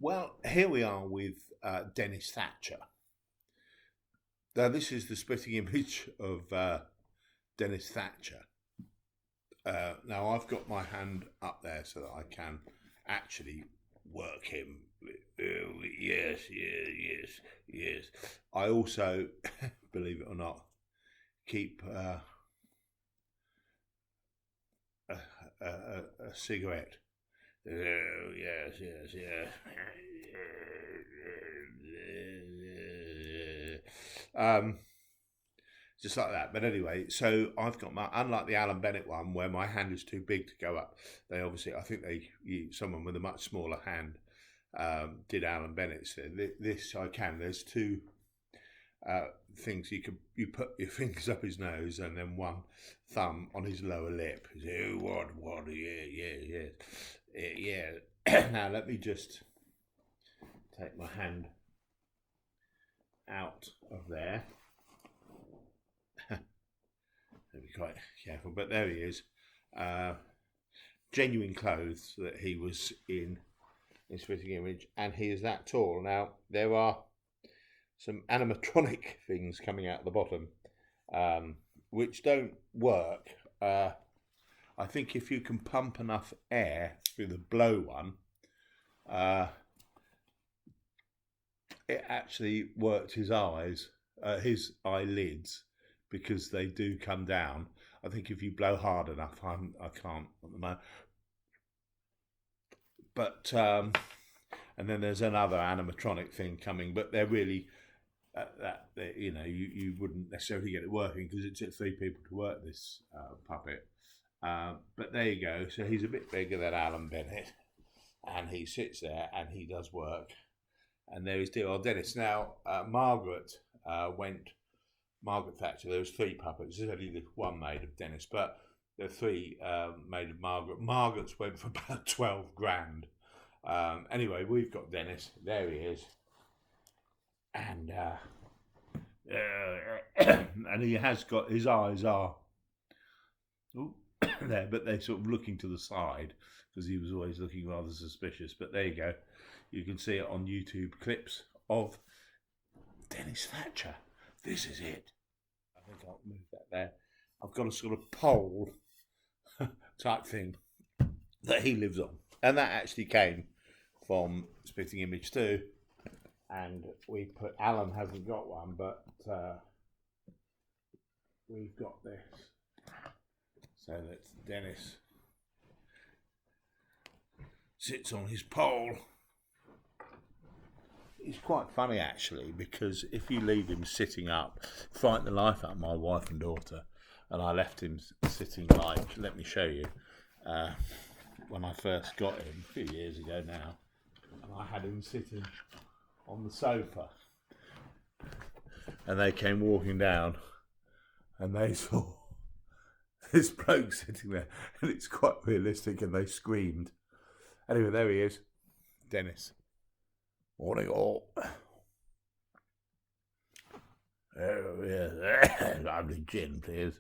Well, here we are with Denis Thatcher. Now, this is the spitting image of Denis Thatcher. Now, I've got my hand up there so that I can actually work him. Oh, yes, yes, yes, yes. I also, believe it or not, keep a cigarette. Oh, yes, yes, yes. Just like that. But anyway, so I've got my, unlike the Alan Bennett one where my hand is too big to go up. They obviously, I think someone with a much smaller hand did Alan Bennett's. This I can. There's two things you put your fingers up his nose and then one thumb on his lower lip. Oh, what? Yeah. Now let me just take my hand out of there. Be quite careful, but there he is. Genuine clothes that he was in this fitting image, and he is that tall. Now there are some animatronic things coming out the bottom, which don't work. I think if you can pump enough air through the blow one, it actually worked his eyes, his eyelids, because they do come down. I think if you blow hard enough, I can't at the moment. But and then there's another animatronic thing coming, but they're really you wouldn't necessarily get it working because it took 3 people to work this puppet. But there you go. So he's a bit bigger than Alan Bennett, and he sits there and he does work. And there is dear old Denis. Now Margaret Thatcher. There was 3 puppets. There's only the one made of Denis, but there are 3 made of Margaret. Margaret's went for about 12 grand. Anyway, we've got Denis. There he is, and and he has got his eyes are there, but they're sort of looking to the side because he was always looking rather suspicious. But there you go. You can see it on YouTube clips of Denis Thatcher. This is it. I think I'll move that there. I've got a sort of pole type thing that he lives on. And that actually came from Spitting Image 2. And we put, Alan hasn't got one, but we've got this. So that Denis sits on his pole. It's quite funny actually, because if you leave him sitting up, frighten the life out of my wife and daughter. And I left him sitting like, let me show you, when I first got him a few years ago now, and I had him sitting on the sofa, and they came walking down, and they saw this bloke sitting there, and it's quite realistic, and they screamed. Anyway, there he is, Denis. Morning all. Oh, yes. Lovely gin, please.